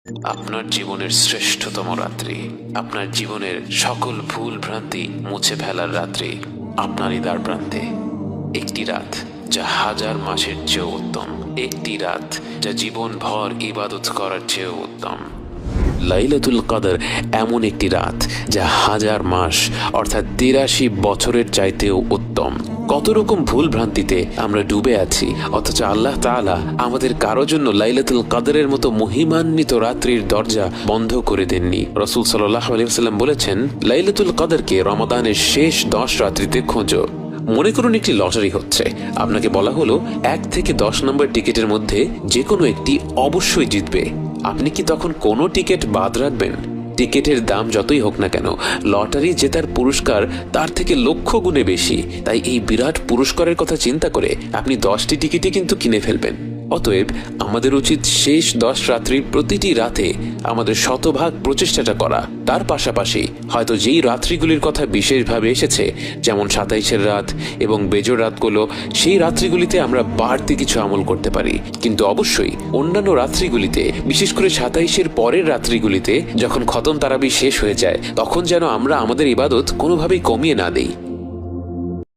আপনার জীবনের শ্রেষ্ঠতম রাত্রি, আপনার জীবনের সকল ভুল ভ্রান্তি মুছে ফেলার রাত্রি আপনারই দ্বার প্রান্তে। একটি রাত যা হাজার মাসের চেয়েও উত্তম, একটি রাত যা জীবন ভর ইবাদত করার চেয়েও উত্তম। লাইলাতুল কদর এমন একটি রাত যা হাজার মাস অর্থাৎ ৮৩ বছরের চাইতেও উত্তম। কত রকম ভুল ভ্রান্তিতে আমরা ডুবে আছি, অথচ আল্লাহ তাআলা আমাদের কারো জন্য লাইলাতুল কদরের মতো মহিমান্বিত রাত্রির দরজা বন্ধ করে দেননি। রাসূল সাল্লাল্লাহু আলাইহি ওয়াসাল্লাম বলেছেন, লাইলাতুল কদরকে রমাদানের শেষ 10 রাত্রিতে খোঁজো। মনে করুন একটি লটারি হচ্ছে, আপনাকে বলা হলো 1 থেকে 10 নম্বর টিকিটের মধ্যে যে কোনো একটি অবশ্যই জিতবে। আপনি কি তখন কোনো টিকিট বাদ রাখবেন? টিকিটের দাম যতই হোক না কেন, লটারি জেতার পুরস্কার তার থেকে লক্ষ গুণে বেশি। তাই এই বিরাট পুরস্কারের কথা চিন্তা করে আপনি 10টি টিকিটই কিন্তু কিনে ফেলবেন। অতএব আমাদের উচিত শেষ 10 রাত্রির প্রতিটি রাতে আমাদের শতভাগ প্রচেষ্টাটা করা। তার পাশাপাশি হয়তো যেই রাত্রিগুলির কথা বিশেষভাবে এসেছে, যেমন 27-এর রাত এবং বেজোড় রাতগুলো, সেই রাত্রিগুলিতে আমরা বাড়তি কিছু আমল করতে পারি। কিন্তু অবশ্যই অন্যান্য রাত্রিগুলিতে, বিশেষ করে 27-এর পরের রাত্রিগুলিতে যখন খতম তারাবি শেষ হয়ে যায়, তখন যেন আমরা আমাদের ইবাদত কোনোভাবেই কমিয়ে না দেই।